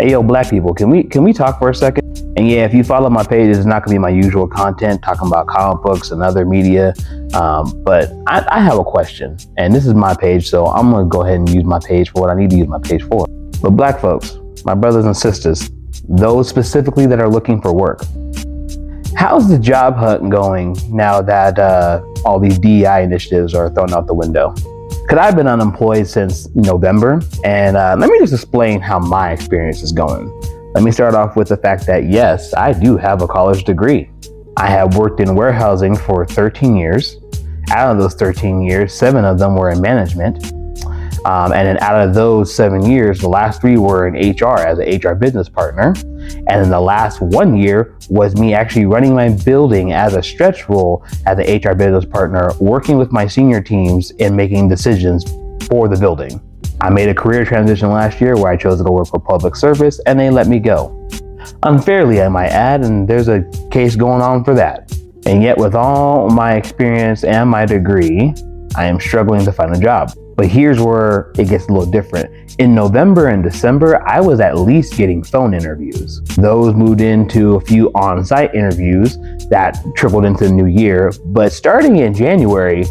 Hey yo, black people, can we talk for a second? And yeah, if you follow my page, it's not gonna be my usual content talking about comic books and other media. But I have a question, and this is my page, so I'm gonna go ahead and use my page for what I need to use my page for. But black folks, my brothers and sisters, those specifically that are looking for work, how's the job hunt going now that all these DEI initiatives are thrown out the window? Because I've been unemployed since November, and let me just explain how my experience is going. Let me start off with the fact that yes, I do have a college degree. I have worked in warehousing for 13 years. Out of those 13 years, 7 of them were in management. And then out of those 7 years, the last 3 were in HR as an HR business partner. And then the last 1 year was me actually running my building as a stretch role as an HR business partner, working with my senior teams and making decisions for the building. I made a career transition last year where I chose to go work for public service and they let me go. Unfairly, I might add, and there's a case going on for that. And yet with all my experience and my degree, I am struggling to find a job. But here's where it gets a little different. In November and December, I was at least getting phone interviews. Those moved into a few on-site interviews that trickled into the new year. But starting in January,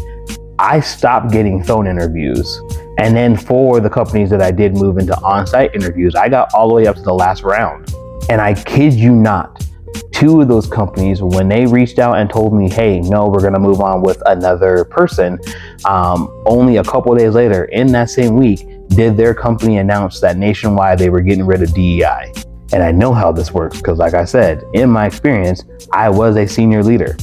I stopped getting phone interviews. And then for the companies that I did move into on-site interviews, I got all the way up to the last round. And I kid you not, 2 of those companies, when they reached out and told me, hey, no, we're going to move on with another person, only a couple of days later in that same week, did their company announce that nationwide they were getting rid of DEI. And I know how this works because, like I said, in my experience, I was a senior leader.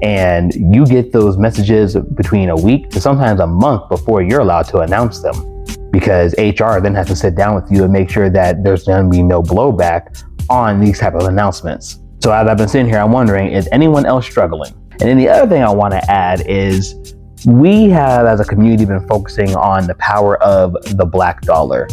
And you get those messages between a week to sometimes a month before you're allowed to announce them, because HR then has to sit down with you and make sure that there's going to be no blowback on these type of announcements. So as I've been sitting here, I'm wondering, is anyone else struggling? And then the other thing I want to add is we have, as a community, been focusing on the power of the black dollar.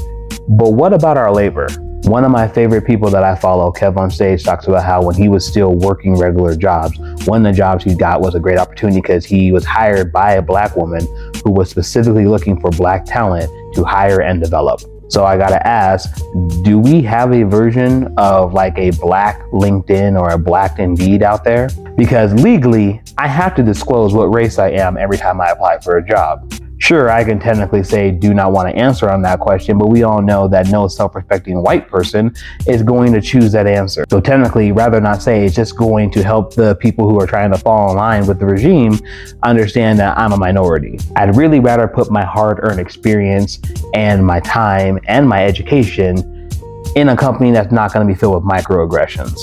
But what about our labor? One of my favorite people that I follow, Kev on Stage, talks about how when he was still working regular jobs, one of the jobs he got was a great opportunity because he was hired by a black woman who was specifically looking for black talent to hire and develop. So I gotta ask, do we have a version of like a black LinkedIn or a black Indeed out there? Because legally, I have to disclose what race I am every time I apply for a job. Sure, I can technically say do not want to answer on that question, but we all know that no self-respecting white person is going to choose that answer. So technically, rather not say, it's just going to help the people who are trying to fall in line with the regime understand that I'm a minority. I'd really rather put my hard-earned experience and my time and my education in a company that's not going to be filled with microaggressions.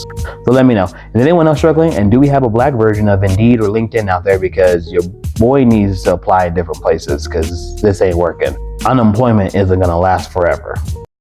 So let me know, is anyone else struggling? And do we have a black version of Indeed or LinkedIn out there? Because your boy needs to apply in different places because this ain't working. Unemployment isn't going to last forever.